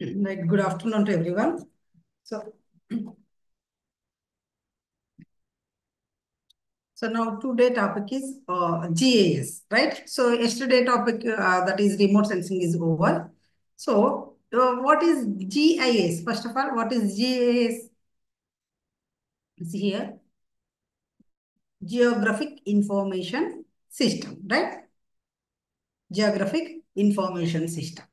Right, good afternoon to everyone. So, so now today topic is GIS, right? So yesterday topic that is remote sensing is over. So what is GIS? First of all, what is GIS? See here, Geographic Information System, right? Geographic Information System.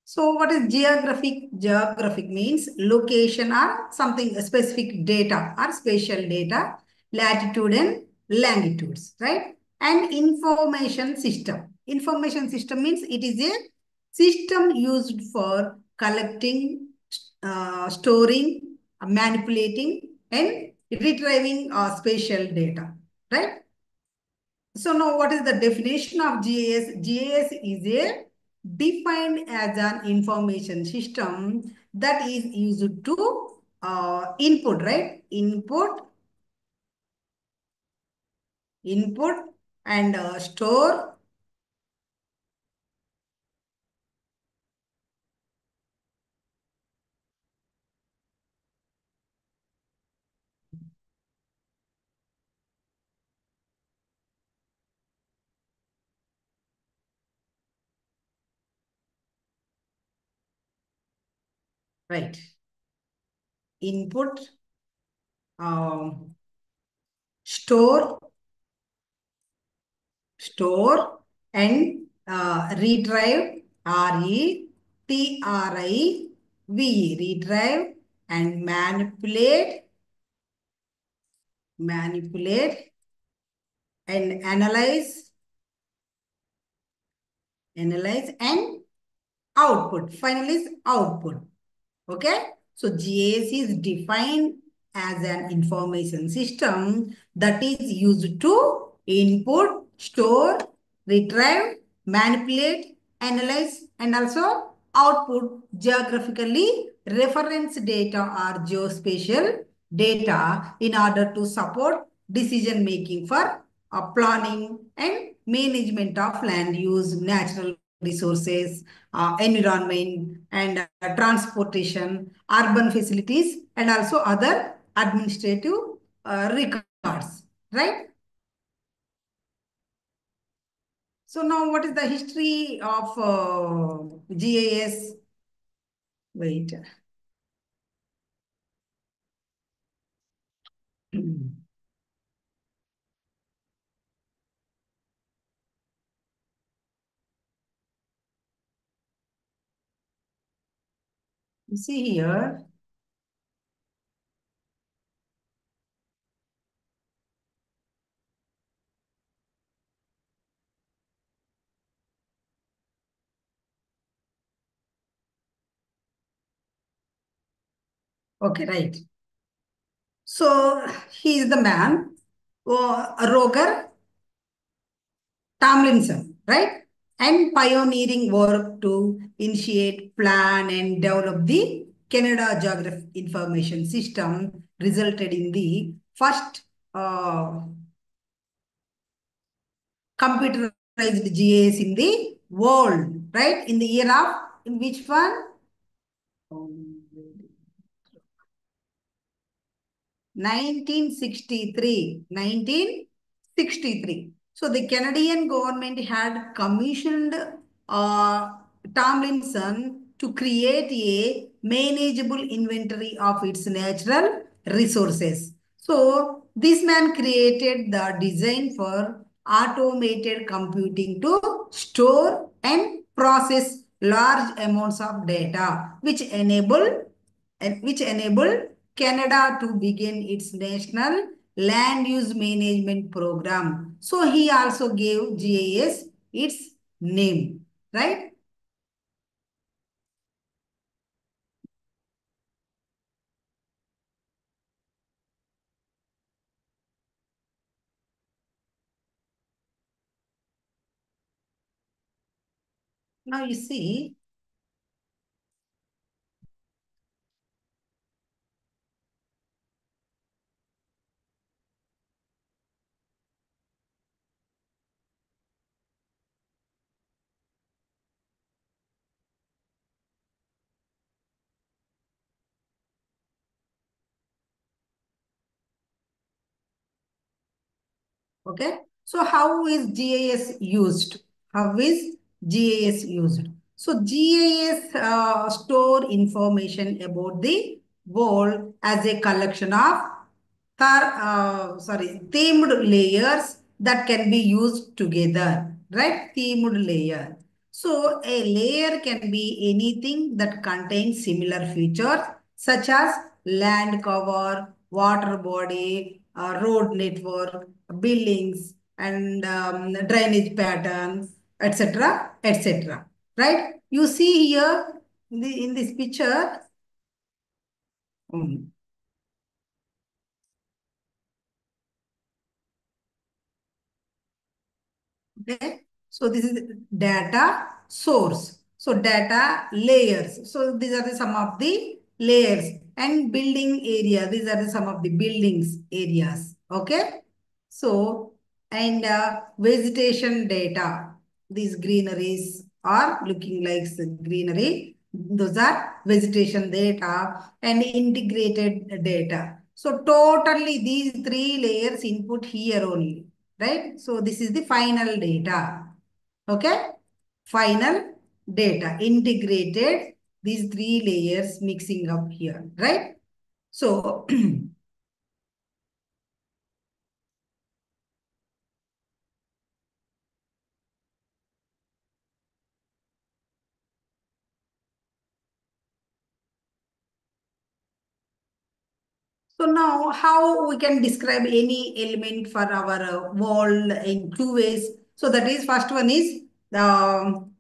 So what is geographic? Geographic means location or something specific data or spatial data, latitude and longitudes, right? And information system. Information system means it is a system used for collecting, storing, manipulating and retrieving spatial data, right? So now what is the definition of GIS? GIS is a defined as an information system that is used to input, right? Input and store, right? Input, um, store, and retrieve, retrieve and manipulate and analyze and output. Final is output. Okay. So GIS is defined as an information system that is used to input, store, retrieve, manipulate, analyze, and also output geographically reference data or geospatial data in order to support decision making for planning and management of land use, natural resources, environment, and transportation, urban facilities, and also other administrative records, right? So now what is the history of GIS? Wait. You see here, okay, right. So he is the man, Roger Tomlinson, right? And pioneering work to initiate, plan, and develop the Canada Geographic Information System resulted in the first uh, computerized GIS in the world, right? In the year of, in which one? 1963. 1963. So the Canadian government had commissioned uh, Tomlinson to create a manageable inventory of its natural resources. So this man created the design for automated computing to store and process large amounts of data, which enabled Canada to begin its national land use management program. So he also gave GIS its name, right? Now you see, Okay. So how is GIS used? How is GIS used? So GIS store information about the world as a collection of themed layers that can be used together, right? Themed layer. So a layer can be anything that contains similar features such as land cover, water body, road network, buildings, and drainage patterns, etc., etc. Right? You see here in this picture. um, Okay. So this is data source. So data layers. So these are the some of the layers and building area. These are the some of the buildings areas. Okay. So and vegetation data. These greeneries are looking like greenery. Those are vegetation data and integrated data. So totally these three layers input here only, right? So this is the final data. Okay. Final data integrated, these three layers mixing up here, right? So so now how we can describe any element for our wall in two ways. So that is first one is um,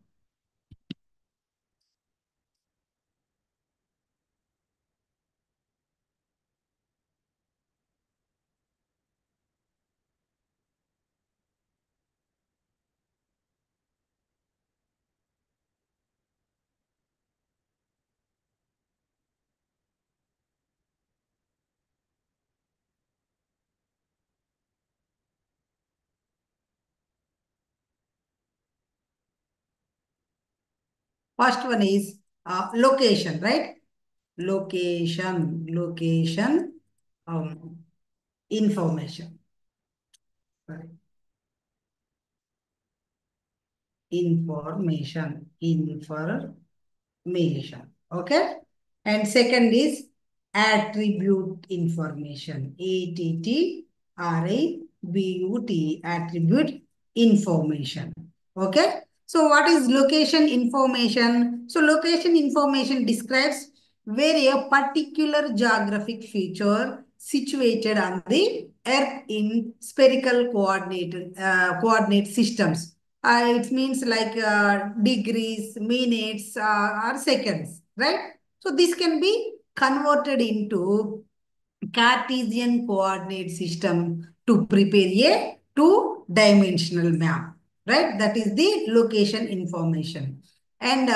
first one is location, right? Location um, information. Sorry. Information. Okay. And second is attribute information. ATTRIBUT, attribute information. Okay. So what is location information? So location information describes where a particular geographic feature situated on the earth in spherical coordinate systems. It means like degrees, minutes, or seconds, right? So this can be converted into Cartesian coordinate system to prepare a two-dimensional map, right? That is the location information. And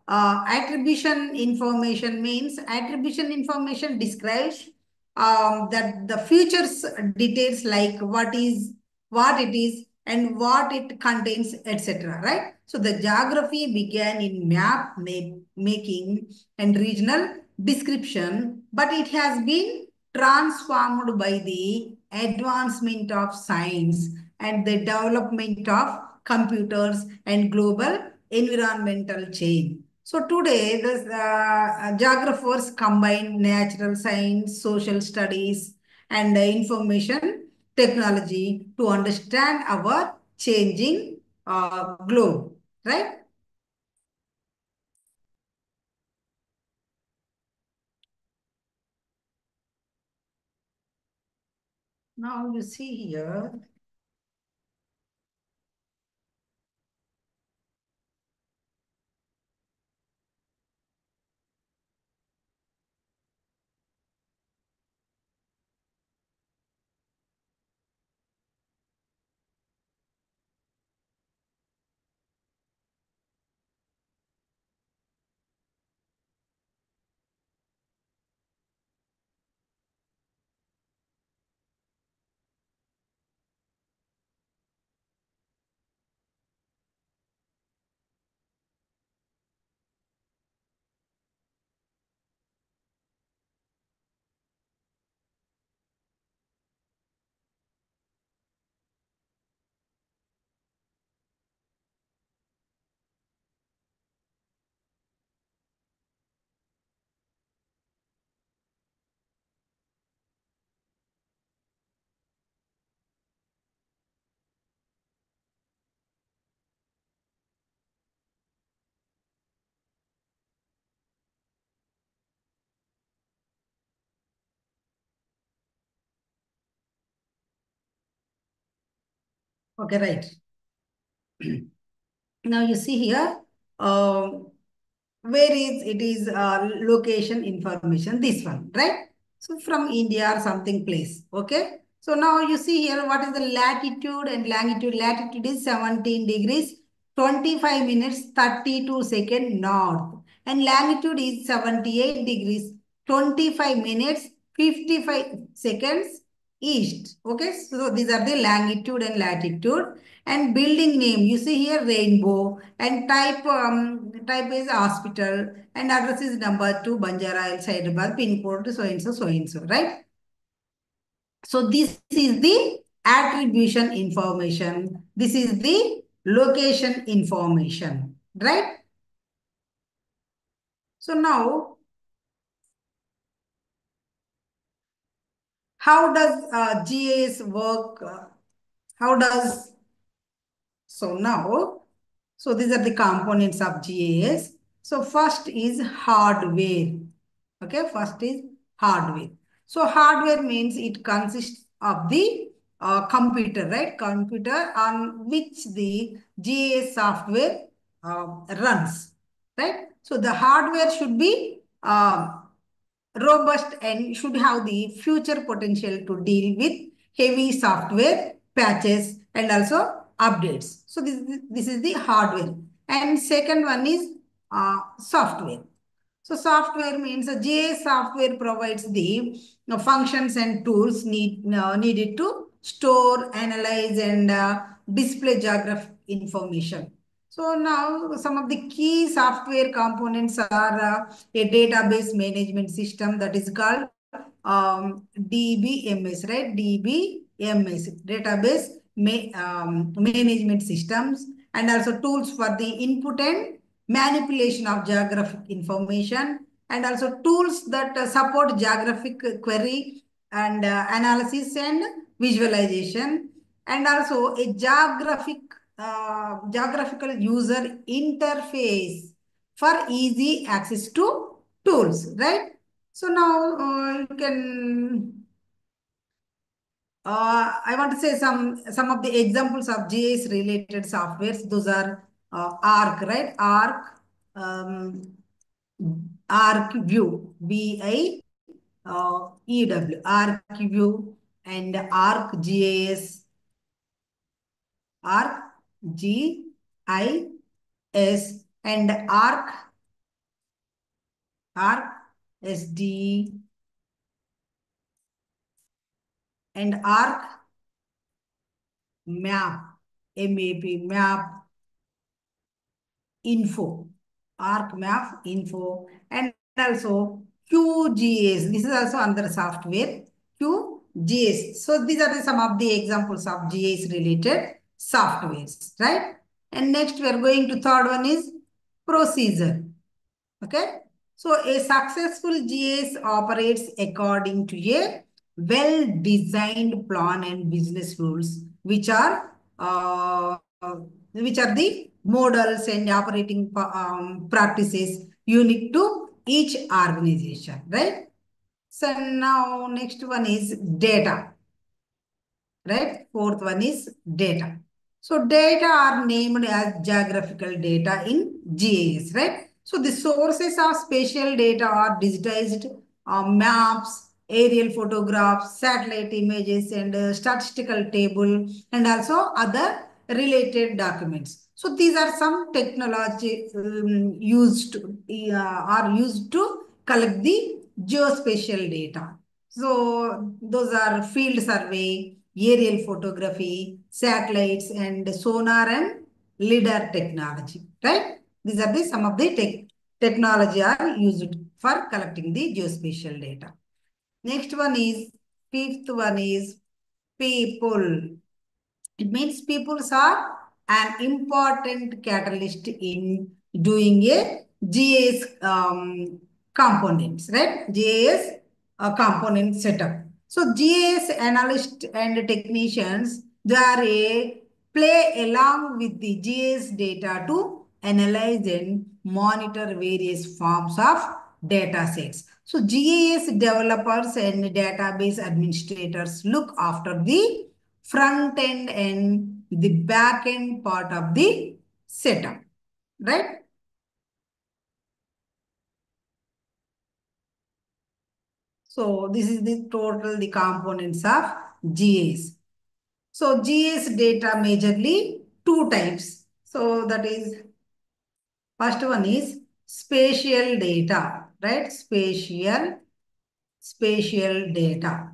attribution information means attribution information describes that the features details like what it is, and what it contains, etc. Right? So the geography began in map making and regional description, but it has been transformed by the advancement of science and the development of computers and global environmental change. So today, the geographers combine natural science, social studies, and information technology to understand our changing globe, right? Now you see here. Okay, right. Now you see here, where is it is location information, this one, right? So from India or something place, okay? So now you see here, what is the latitude and longitude? Latitude is 17 degrees, 25 minutes, 32 seconds north. And longitude is 78 degrees, 25 minutes, 55 seconds east. Okay, so these are the longitude and latitude. And building name, you see here rainbow, and type is hospital, and address is number 2 Banjara Hills, Hyderabad, pin code so and so, right? So this is the attribution information. This is the location information, right? So now, how does GIS work? How does So now, so these are the components of GIS. So first is hardware. Okay, first is hardware. So hardware means it consists of the computer, right? Computer on which the GIS software runs, right? So the hardware should be robust and should have the future potential to deal with heavy software patches and also updates. So this is the hardware. And second one is software. So software means a GIS software provides the functions and tools needed to store, analyze, and display geographic information. So now some of the key software components are a database management system that is called DBMS, right? DBMS, database management systems, and also tools for the input and manipulation of geographic information, and also tools that support geographic query and analysis and visualization, and also a geographical user interface for easy access to tools, right? So now you can I want to say some of the examples of GIS related softwares. Those are ARC, right? ARC, um, ARC View, VIEW, ARC View, and ARC GIS, ARC GIS, and ARC SD, and ARC Map, MAP, Map Info, ArcMap Info, and also QGIS. This is also another software, QGIS. So these are some of the examples of GIS related softwares, right? And next we are going to third one is procedure. Okay. So a successful GIS operates according to a well-designed plan and business rules, which are the models and operating practices unique to each organization, right? So now next one is data, right? Fourth one is data. So data are named as geographical data in GIS, right? So the sources of spatial data are digitized maps, aerial photographs, satellite images, and statistical table, and also other related documents. So these are some technology are used to collect the geospatial data. So those are field survey, aerial photography, satellites, and sonar and lidar technology, right? These are the some of the technology are used for collecting the geospatial data. Next one is, fifth one is people. It means peoples are an important catalyst in doing a GIS components, right? GIS component setup. So GIS analysts and technicians, they are a play along with the GIS data to analyze and monitor various forms of data sets. So GIS developers and database administrators look after the front end and the back end part of the setup, right? So this is the total the components of GIS. So GIS data majorly two types. So that is first one is spatial data, right? Spatial data.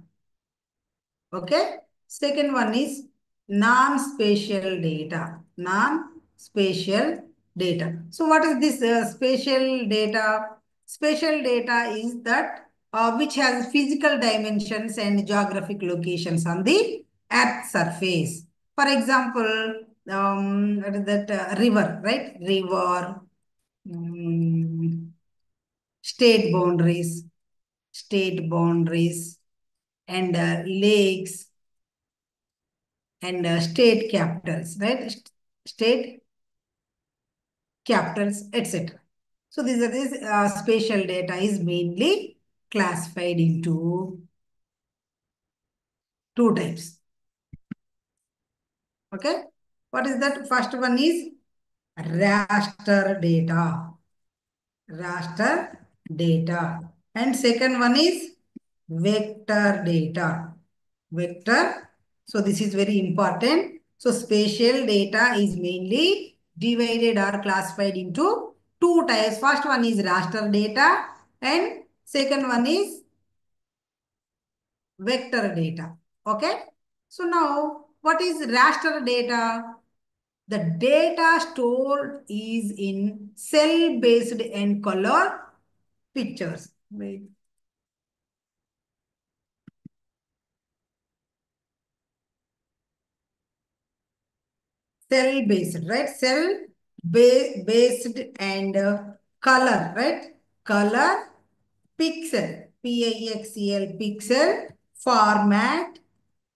Okay. Second one is non-spatial data. Non-spatial data. So what is this spatial data? Spatial data is that which has physical dimensions and geographic locations on the earth surface. For example, what is that river, right? River, mm, state boundaries, and lakes and state capitals, right? State capitals, etc. So these are this spatial data is mainly classified into two types. Okay. What is that? First one is raster data. Raster data. And second one is vector data. Vector. So this is very important. So spatial data is mainly divided or classified into two types. First one is raster data and second one is vector data. Okay. So now what is raster data? The data stored is in cell-based and color pictures. Wait. Cell-based, right? Cell-based and color, right? Color pixel, PIXEL pixel format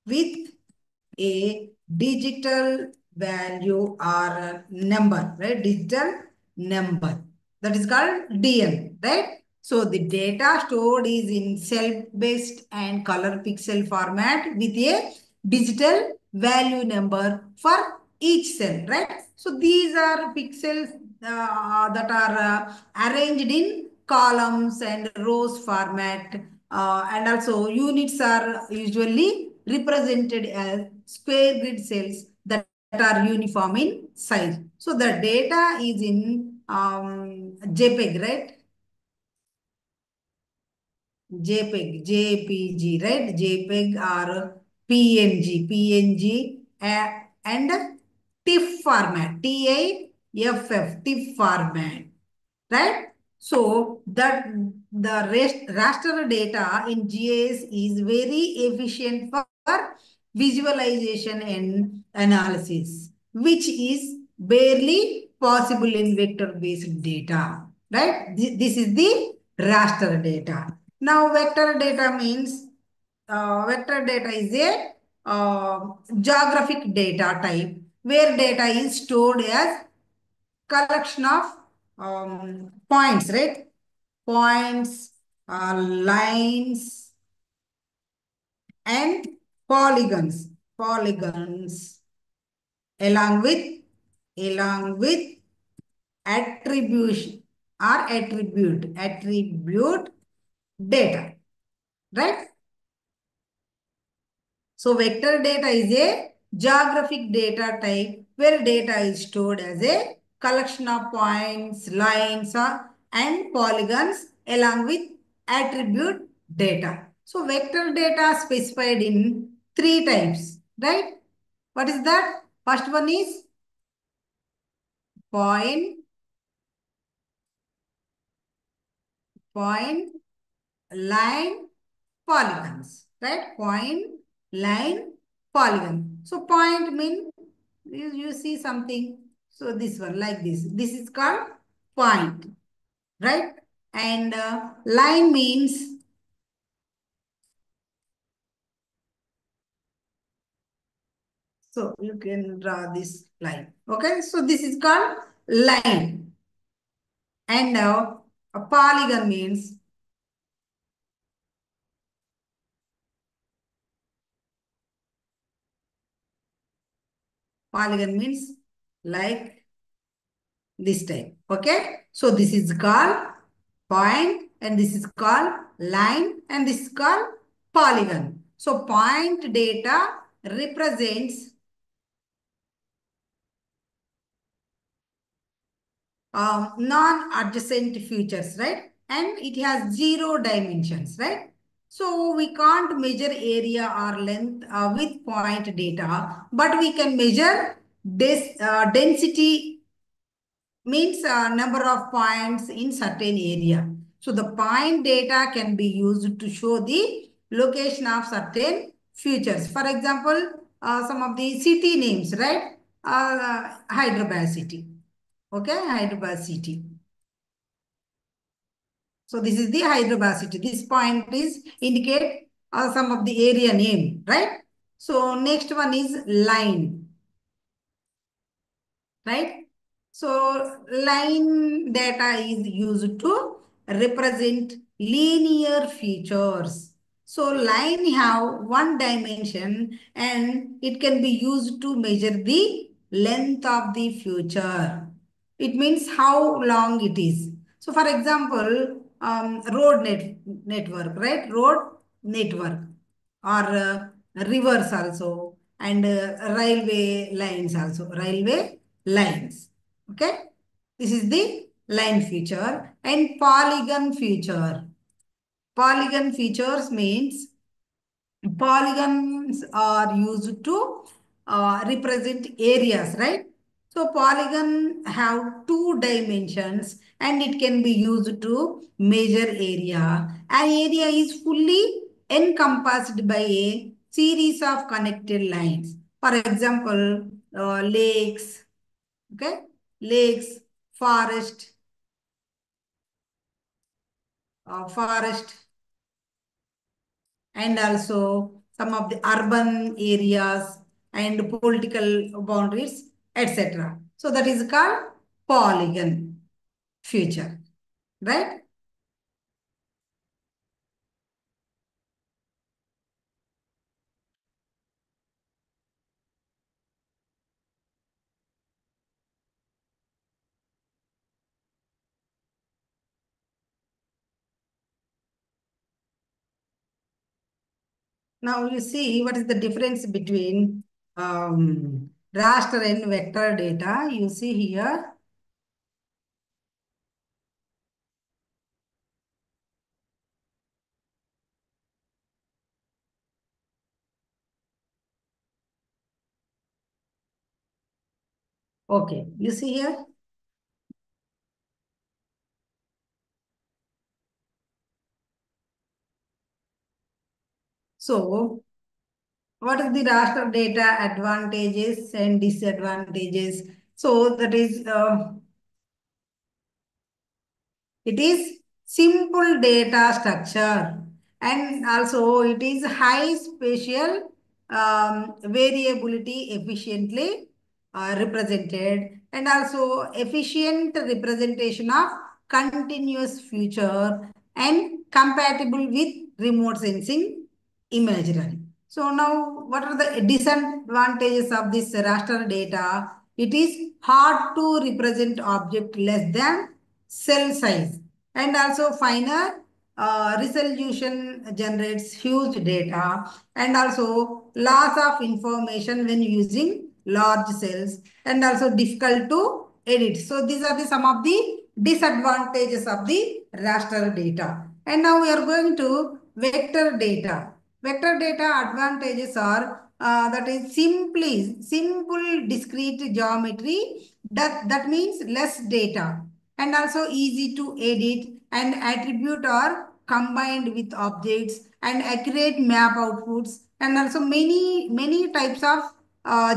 with a digital value or a number, right? Digital number. That is called DN, right? So the data stored is in cell-based and color pixel format with a digital value number for each cell, right? So these are pixels that are arranged in columns and rows format, and also units are usually represented as square grid cells that are uniform in size. So the data is in JPEG, right? JPG, right? JPEG or PNG, and TIFF format, TIFF format, right? So that the raster data in GIS is very efficient for visualization and analysis, which is barely possible in vector-based data, right? This is the raster data. Now, vector data means vector data is a geographic data type where data is stored as collection of points, right? Points, lines, and polygons. Polygons along with attribution or attribute data, right? So vector data is a geographic data type where data is stored as a collection of points, lines, and polygons along with attribute data. So vector data specified in three types, right? What is that? First one is point, point, line, polygons, right? Point, line, polygon. So point mean you see something. So this one like this. This is called point, right? And line means so you can draw this line. Okay, so this is called line. And now a polygon means Polygon means like this type. Okay. So this is called point and this is called line and this is called polygon. So point data represents non-adjacent features, right? And it has zero dimensions, right? So we can't measure area or length with point data, but we can measure this density means number of points in certain area. So the point data can be used to show the location of certain features. For example, some of the city names, right? Hyderabad city. Okay, Hyderabad city. So this is the Hyderabad city. This point is indicate some of the area name, right? So next one is line, right? So line data is used to represent linear features. So line have one dimension and it can be used to measure the length of the feature. It means how long it is. So for example, network, right? Road network or rivers also and railway lines also. Railway lines. Okay. This is the line feature and polygon feature. Polygon features means polygons are used to represent areas, right? So polygon have two dimensions and it can be used to measure area. An area is fully encompassed by a series of connected lines. For example, lakes, okay? Lakes, forest, forest, and also some of the urban areas and political boundaries, etc. So that is called polygon feature, right? Now you see what is the difference between raster and vector data. You see here. Okay, you see here. So what is the raster data advantages and disadvantages? So that is it is simple data structure and also it is high spatial variability efficiently represented and also efficient representation of continuous feature and compatible with remote sensing imagery. So now what are the disadvantages of this raster data? It is hard to represent object less than cell size and also finer resolution generates huge data and also loss of information when using large cells and also difficult to edit. So these are the some of the disadvantages of the raster data. And now we are going to vector data. Vector data advantages are that is simple discrete geometry that means less data and also easy to edit and attribute are combined with objects and accurate map outputs and also many types of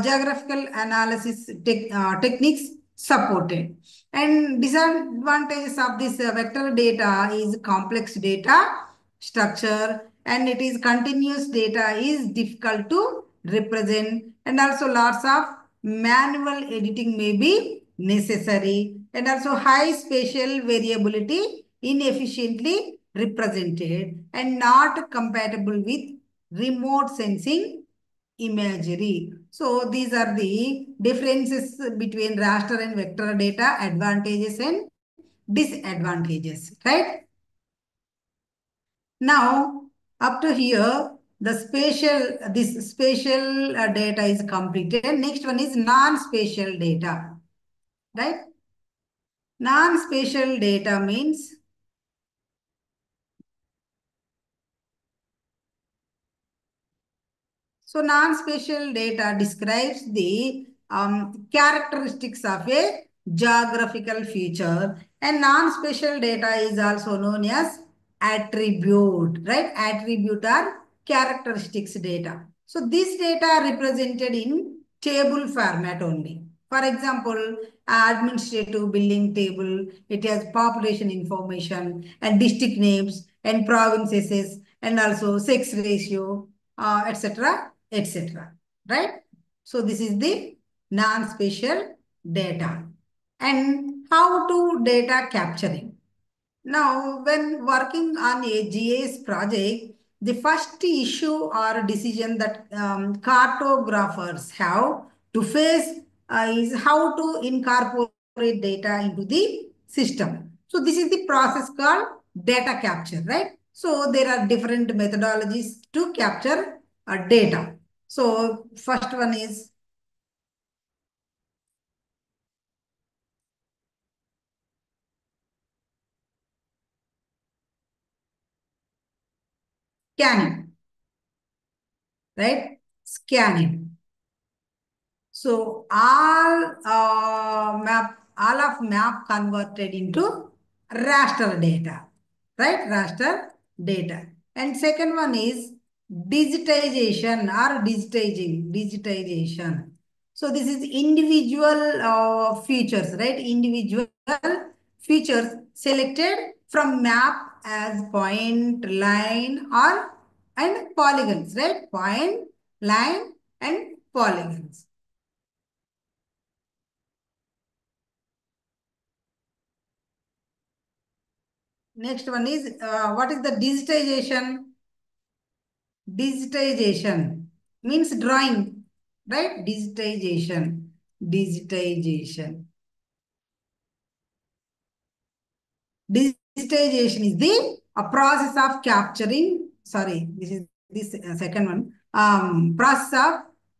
geographical analysis techniques supported. And disadvantages of this vector data is complex data structure and it is continuous data is difficult to represent and also lots of manual editing may be necessary and also high spatial variability inefficiently represented and not compatible with remote sensing imagery. So these are the differences between raster and vector data, advantages and disadvantages, right? Now, up to here, this spatial data is completed. Next one is non-spatial data, right? Non-spatial data means so non-spatial data describes the characteristics of a geographical feature, and non-spatial data is also known as attribute, right? Attribute are characteristics data. So this data are represented in table format only. For example, administrative building table, it has population information and district names and provinces and also sex ratio, etc., etc. Right? So this is the non-spatial data. And how to data capturing? Now, when working on a GIS project, the first issue or decision that cartographers have to face is how to incorporate data into the system. So this is the process called data capture, right? So there are different methodologies to capture data. So first one is scanning, right? Scanning. So all of map converted into raster data, right? Raster data. And second one is digitization or digitization. So this is individual features, right? Individual features selected from map as point, line, or and polygons, right? Point, line, and polygons. Next one is what is the digitization? Digitization means drawing, right? Digitization. Digitization. Digitization is the process of capturing, sorry, this is this second one. Process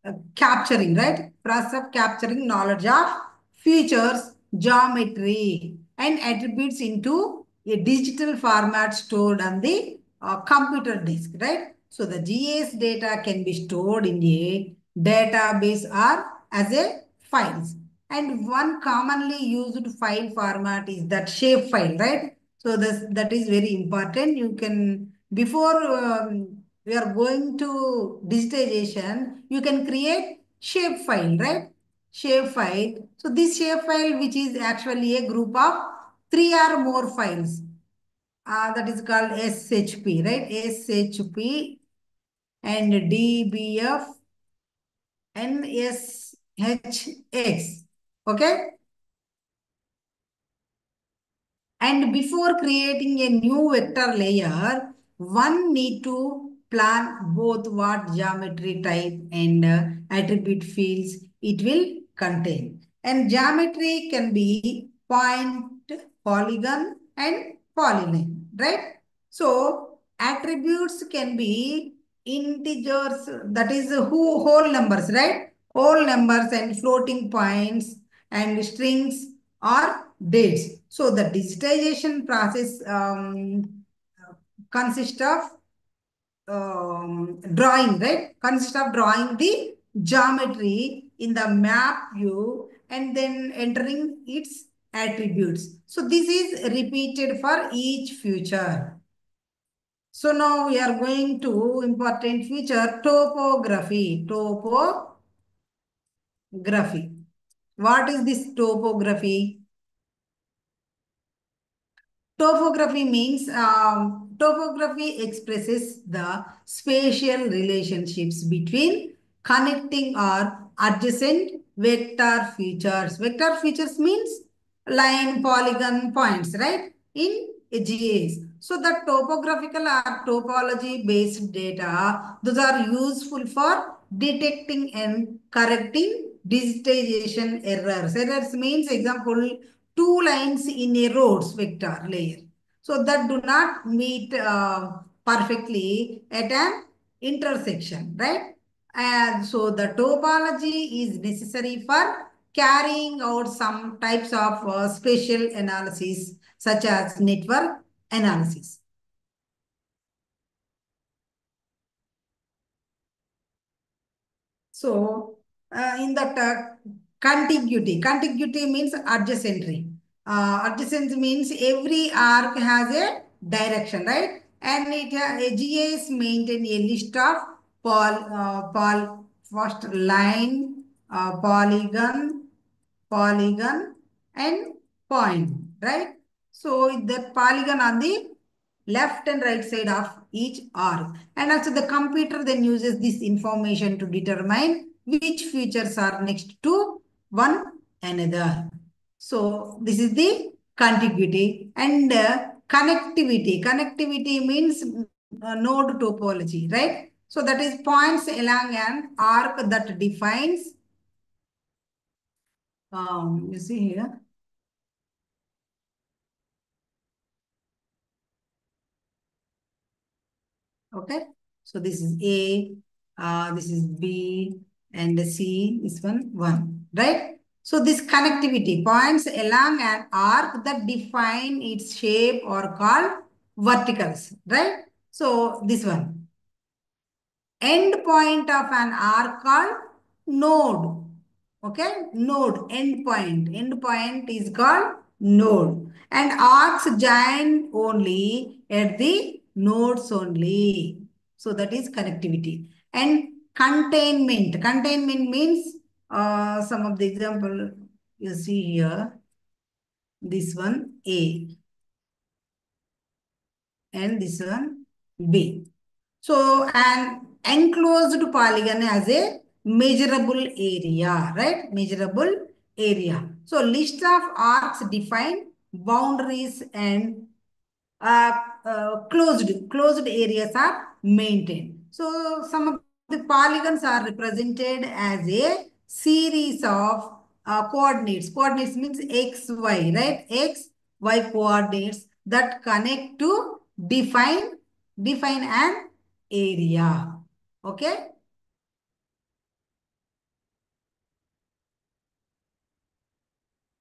of capturing, right? Process of capturing knowledge of features, geometry, and attributes into a digital format stored on the computer disk, right? So the GIS data can be stored in a database or as a files. And one commonly used file format is that shape file, right? So that is very important. You can, before we are going to digitization, you can create shape file, right? Shape file. So this shape file, which is actually a group of three or more files, that is called SHP, right? SHP and DBF and SHX. Okay. And before creating a new vector layer, one need to plan both what geometry type and attribute fields it will contain. And geometry can be point, polygon, and polyline, right? So attributes can be integers, that is whole numbers, right? Whole numbers and floating points and strings or dates. So the digitization process consists of drawing, right? Consists of drawing the geometry in the map view and then entering its attributes. So this is repeated for each feature. So now we are going to important feature topography. Topography. What is this topography? Topography expresses the spatial relationships between connecting or adjacent vector features. Vector features means line, polygon, points, right? In GIS. So the topographical or topology based data, those are useful for detecting and correcting digitization errors. Errors means, example, two lines in a roads vector layer. So that do not meet perfectly at an intersection, right? And so the topology is necessary for carrying out some types of spatial analysis such as network analysis. So, in that contiguity means adjacency. Adjacency means every arc has a direction, right? And a GIS maintain a list of first line, polygon, and point, right? So the polygon on the left and right side of each arc. And also the computer then uses this information to determine which features are next to one another. So this is the contiguity and connectivity. Connectivity means node topology, right? So that is points along an arc that defines, you see here, okay. So this is A, this is B, and C, this one, right? So this connectivity points along an arc that define its shape or called verticals, right? So this one. End point of an arc called node. Okay, node, end point. End point is called node. And arcs join only at the nodes only. So that is connectivity. And containment. Containment means some of the example you see here. This one A and this one B. So an enclosed polygon has a measurable area, right? Measurable area. So list of arcs define boundaries and uh, closed areas are maintained. So some of the polygons are represented as a series of coordinates. Coordinates means x, y, right? X, y coordinates that connect to define an area. Okay.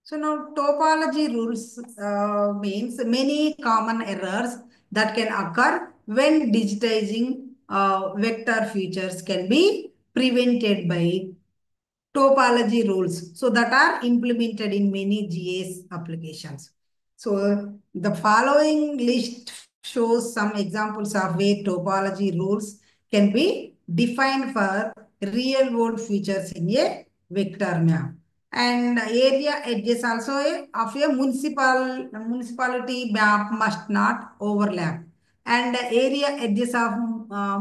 So now topology rules means many common errors that can occur when digitizing vector features can be prevented by topology rules. So that are implemented in many GIS applications. So the following list shows some examples of where topology rules can be defined for real world features in a vector map. And area edges also of a municipality map must not overlap. And area edges of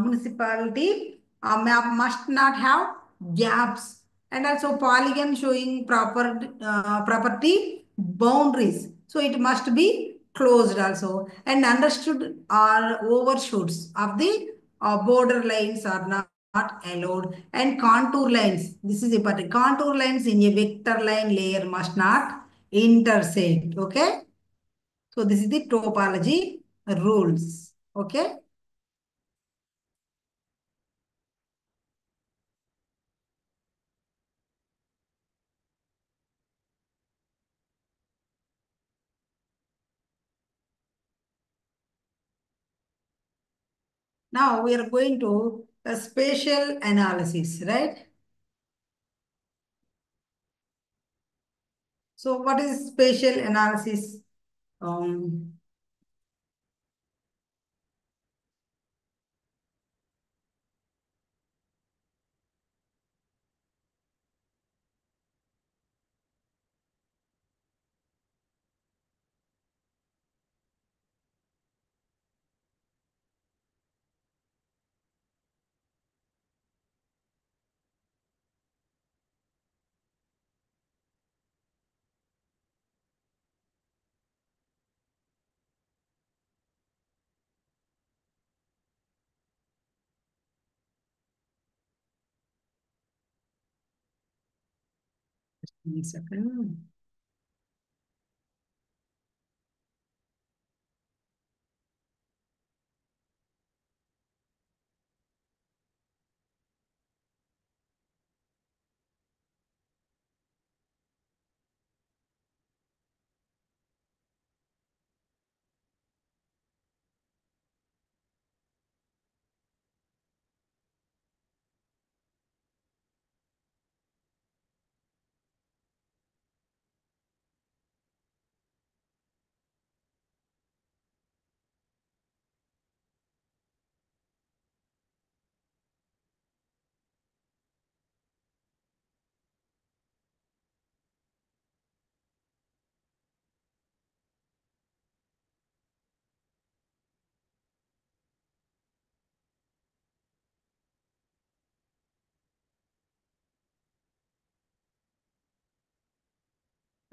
municipality map must not have gaps. And also polygon showing property boundaries. So it must be closed also. And understood or overshoots of the border lines are not allowed. And contour lines, this is important. Contour lines in a vector line layer must not intersect. Okay. So this is the topology rules. Okay. Now we are going to a spatial analysis, right? So what is spatial analysis? Um, One second.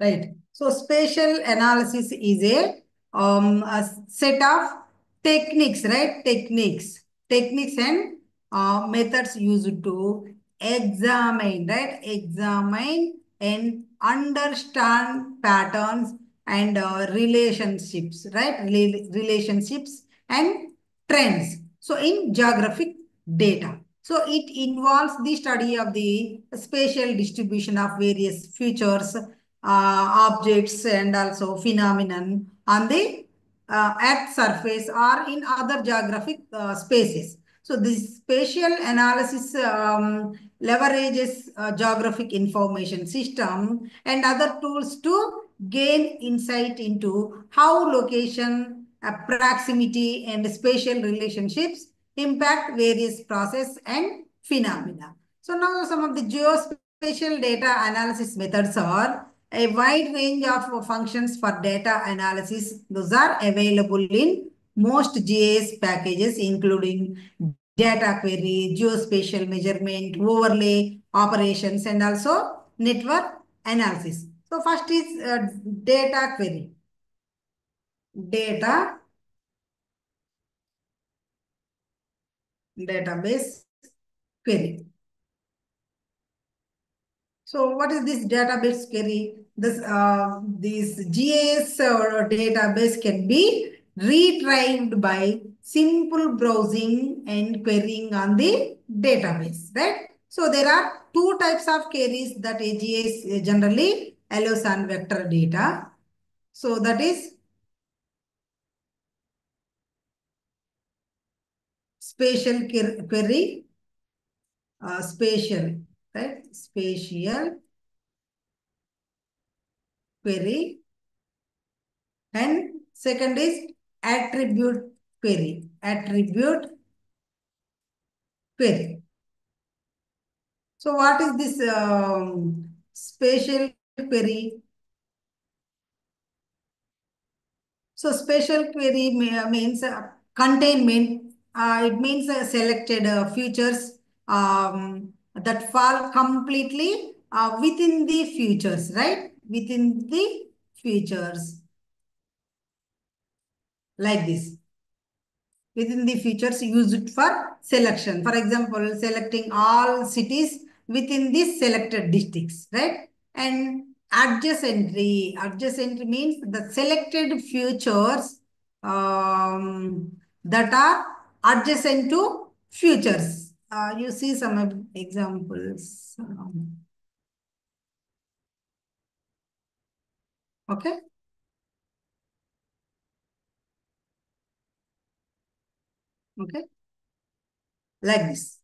Right. So spatial analysis is a set of techniques, right? Techniques and methods used to examine, right? Examine and understand patterns and relationships, right? Relationships and trends. So in geographic data. So it involves the study of the spatial distribution of various features, objects and also phenomenon on the Earth surface or in other geographic spaces. So this spatial analysis leverages geographic information system and other tools to gain insight into how location, proximity and spatial relationships impact various process and phenomena. So now some of the geospatial data analysis methods are a wide range of functions for data analysis. Those are available in most GIS packages, including data query, geospatial measurement, overlay operations, and also network analysis. So first is data query. Data database query. So what is this database query? This GIS database can be retrieved by simple browsing and querying on the database, right? So there are two types of queries that AGS generally allows on vector data. So that is spatial query, spatial, right? Spatial query. And second is attribute query. Attribute query. So what is this spatial query? So spatial query means containment. It means selected features that fall completely within the features, right? Within the features like this. Within the features used for selection. For example, selecting all cities within the selected districts, right? And adjacent means the selected features that are adjacent to features. You see some examples. Okay, okay, like this.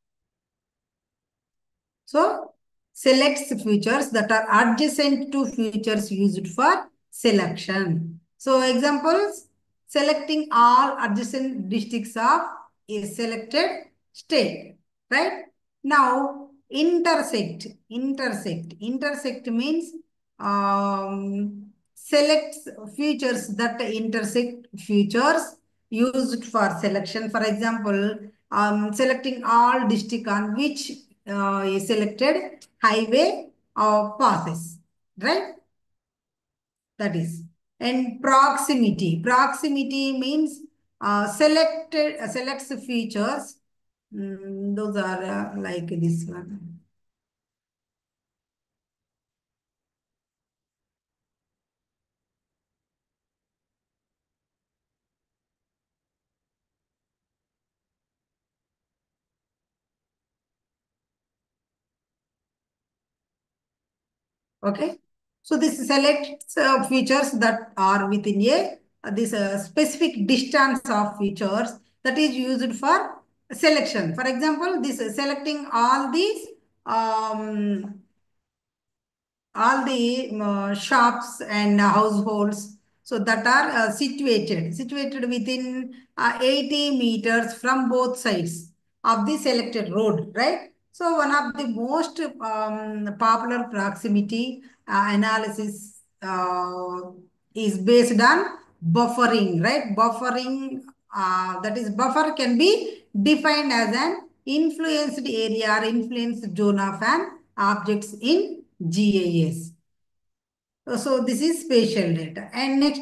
So selects features that are adjacent to features used for selection. So examples, selecting all adjacent districts of a selected state, right? Now intersect means selects features that intersect features used for selection. For example, selecting all district on which a selected highway passes, right? That is. And proximity. Proximity means selects features. Those are like this one. Okay. So this selects features that are within a this specific distance of features that is used for selection. For example, this selecting all the shops and households so that are situated within 80 meters from both sides of the selected road, right? So one of the most popular proximity analysis is based on buffering, right? Buffering, that is buffer can be defined as an influenced area or influenced zone of an objects in GIS. So this is spatial data. And next,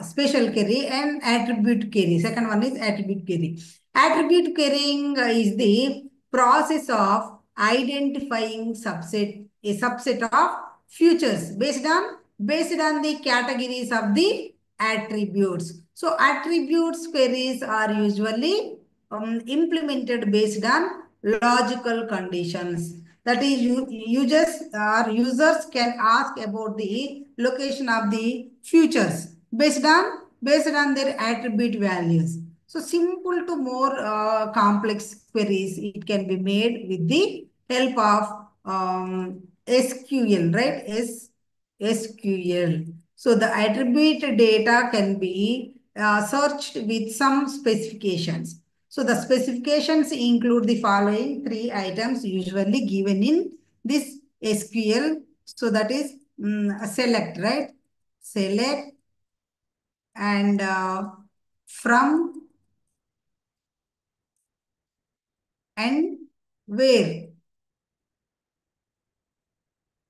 spatial query and attribute query. Second one is attribute query. Attribute querying is the process of identifying a subset of features based on the categories of the attributes. So attributes queries are usually implemented based on logical conditions. That is, users can ask about the location of the features based on their attribute values. So simple to more complex queries, it can be made with the help of SQL, right? SQL. So the attribute data can be searched with some specifications. So the specifications include the following three items usually given in this SQL. So that is select, right? Select and from and where.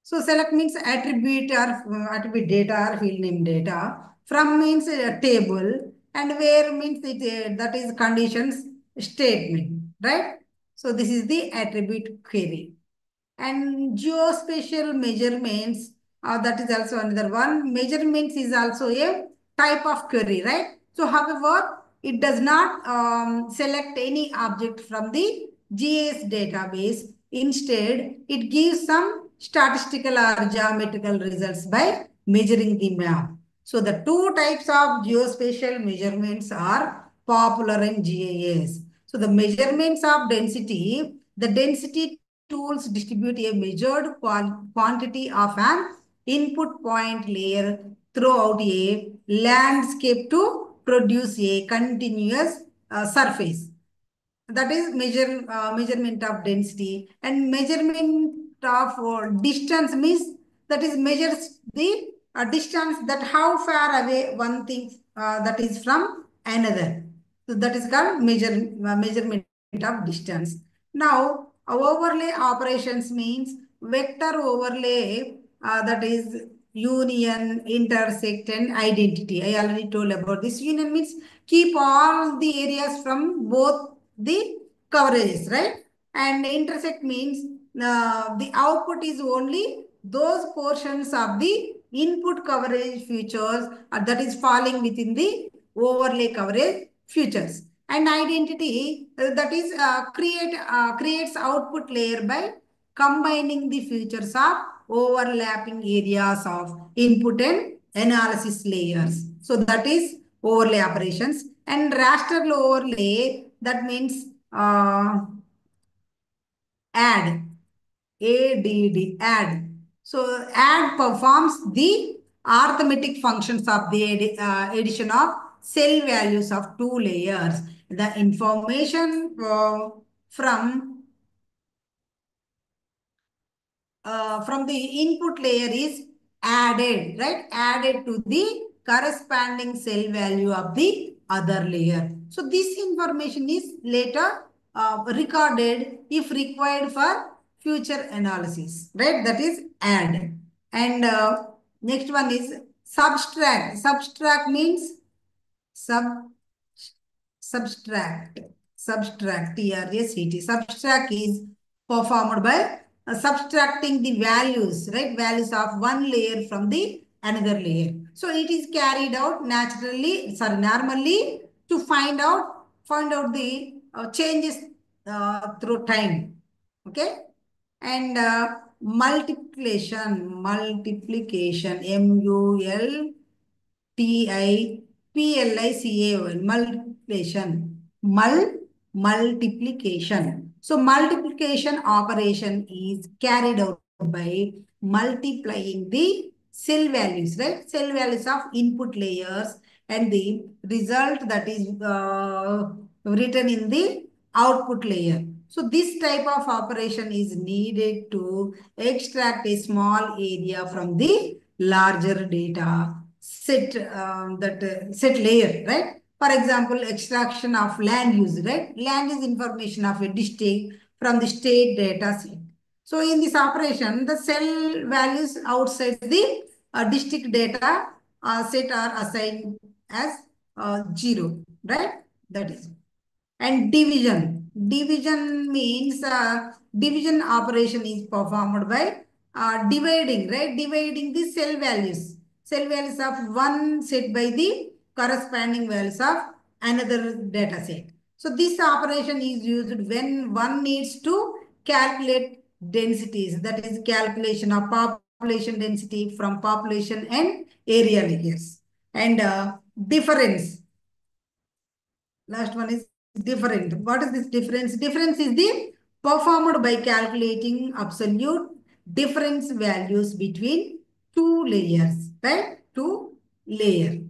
So select means attribute or attribute data or field name data. From means a table and where means that is conditions statement, right? So this is the attribute query. And geospatial measurements, that is also another one. Measurements is also a type of query, right? So however, it does not select any object from the GIS database. Instead, it gives some statistical or geometrical results by measuring the map. So the two types of geospatial measurements are popular in GIS. So the measurements of density, the density tools distribute a measured quantity of an input point layer throughout a landscape to produce a continuous surface. That is measurement of density. And measurement of distance means that is measures the distance, that how far away one thing that is from another. So that is called measurement of distance. Now overlay operations means vector overlay, that is union, intersect and identity. I already told about this. Union means keep all the areas from both the coverages, right? And intersect means the output is only those portions of the input coverage features that is falling within the overlay coverage features. And identity, that is creates output layer by combining the features of overlapping areas of input and analysis layers. So that is overlay operations. And raster overlay, that means add, add. So add performs the arithmetic functions of the addition of cell values of two layers. The information from the input layer is added, right? Added to the corresponding cell value of the other layer. So this information is later recorded if required for future analysis, right? That is add. And next one is subtract. Subtract means sub subtract, TRACT. Subtract is performed by subtracting the values, right? Values of one layer from the another layer. So it is carried out normally to find out the changes through time. Okay. And multiplication, multiplication, multiplication. So multiplication operation is carried out by multiplying the cell values, right? Cell values of input layers and the result that is written in the output layer. So this type of operation is needed to extract a small area from the larger data set layer, right? For example, extraction of land use, right? Land is information of a district from the state data set. So in this operation, the cell values outside the district data set are assigned as 0, right? That is. And division. Division means division operation is performed by dividing, right? Dividing the cell values. Cell values of one set by the corresponding values of another data set. So this operation is used when one needs to calculate densities. That is calculation of population density from population and area layers. And difference. Last one is different. What is this difference? Difference is the performed by calculating absolute difference values between two layers, right? Two layer.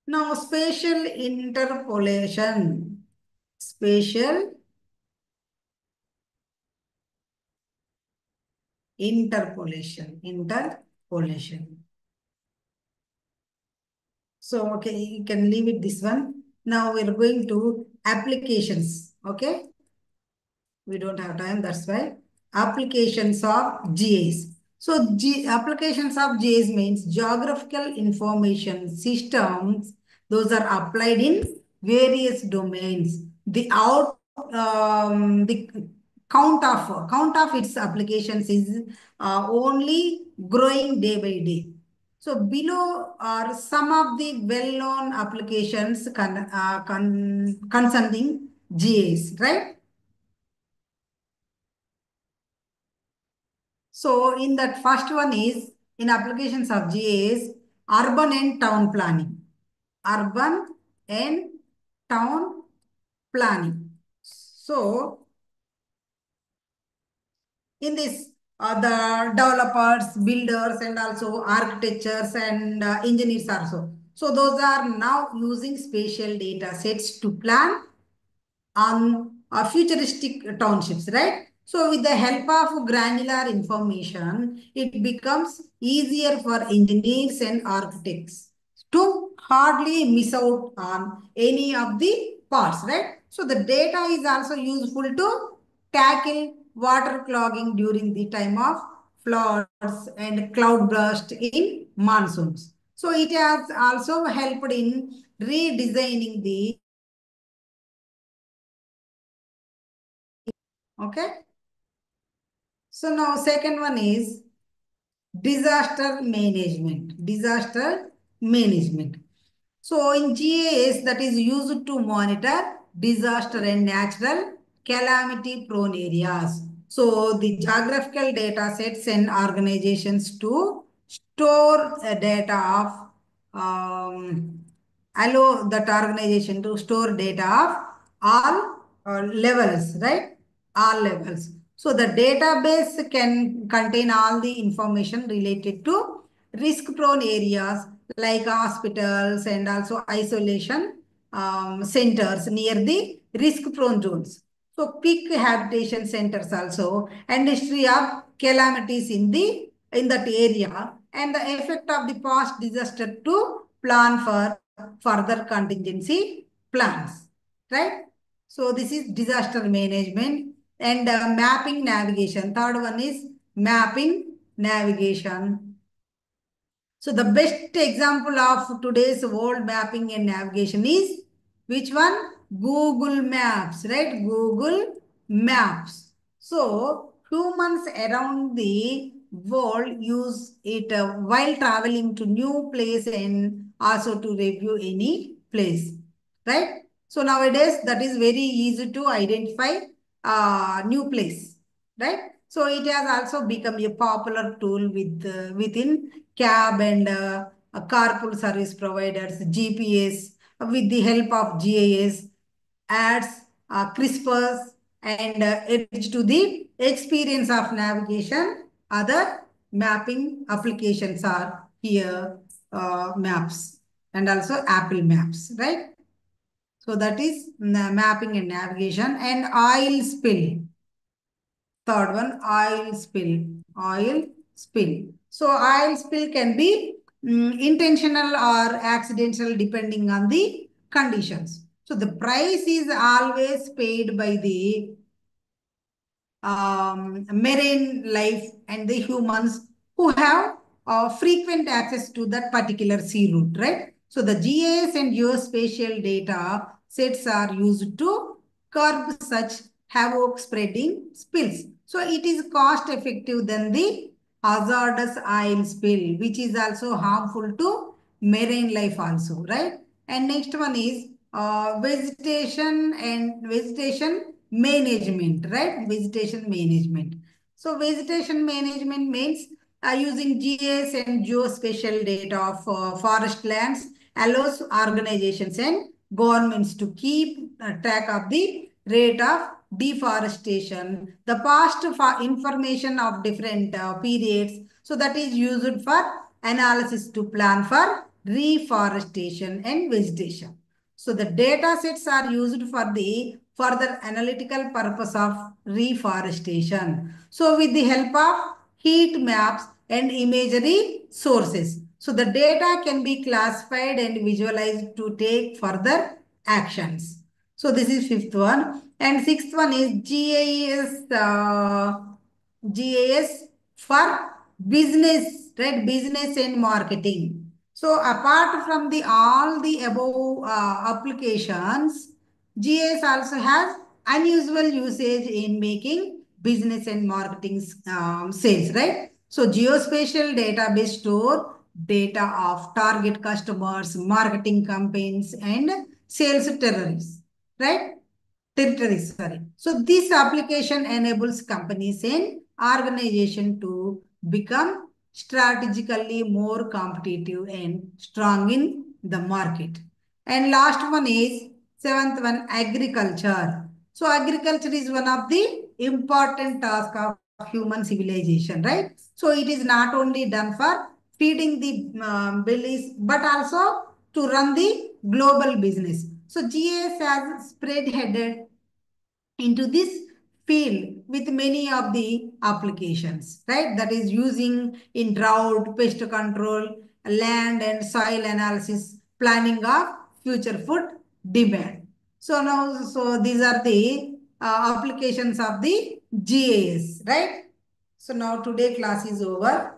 Now spatial interpolation. Spatial interpolation. Interpolation. So, okay, you can leave it this one. Now we're going to applications. Okay. We don't have time, that's why. Applications of GIS. So applications of GIS means geographical information systems. Those are applied in various domains. The count of its applications is only growing day by day. So below are some of the well-known applications concerning GIS, right? So in that first one is in applications of GIS, urban and town planning. Urban and town planning. So in this, the developers, builders, and also architectures and engineers also. So those are now using spatial data sets to plan on futuristic townships, right? So with the help of granular information, it becomes easier for engineers and architects to hardly miss out on any of the parts, right? So the data is also useful to tackle water clogging during the time of floods and cloud burst in monsoons. So it has also helped in redesigning the, okay? So now second one is disaster management. Disaster management. So in GIS that is used to monitor disaster and natural calamity prone areas. So the geographical data sets and organizations to store data of allow that organization to store data of all levels, right? All levels. So the database can contain all the information related to risk prone areas like hospitals and also isolation centers near the risk prone zones. So peak habitation centers also and history of calamities in that area and the effect of the past disaster to plan for further contingency plans, right? So this is disaster management and mapping navigation. Third one is mapping navigation. So the best example of today's world mapping and navigation is which one? Google Maps, right? Google Maps. So humans around the world use it while traveling to new place and also to review any place, right? So nowadays that is very easy to identify new place, right? So it has also become a popular tool within cab and carpool service providers, GPS, with the help of GIS, adds crispers and edge to the experience of navigation. Other mapping applications are here, maps and also Apple Maps, right? So that is mapping and navigation. And oil spill. Third one, oil spill. Oil spill. So oil spill can be intentional or accidental depending on the conditions. So the price is always paid by the marine life and the humans who have frequent access to that particular sea route, right? So the GIS and geospatial data sets are used to curb such havoc spreading spills. So it is cost effective than the hazardous oil spill, which is also harmful to marine life also, right? And next one is vegetation management, right? Vegetation management. So vegetation management means using GIS and geospatial data of forest lands allows organizations and governments to keep track of the rate of deforestation, the past for information of different periods. So that is used for analysis to plan for reforestation and vegetation. So the data sets are used for the further analytical purpose of reforestation. So with the help of heat maps and imagery sources. So the data can be classified and visualized to take further actions. So this is fifth one. And sixth one is GIS for business, right? Business and marketing. So apart from the all the above applications, GIS also has unusual usage in making business and marketing sales, right? So geospatial database store data of target customers, marketing campaigns, and sales right? Territories, sorry. So this application enables companies and organization to become strategically more competitive and strong in the market. And last one is seventh one, agriculture. So agriculture is one of the important task of human civilization, right? So it is not only done for feeding the bellies, but also to run the global business. So GIS has spread headed into this field with many of the applications, right? That is using in drought, pest control, land and soil analysis, planning of future food demand. So now, so these are the applications of the GIS, right? So now today class is over.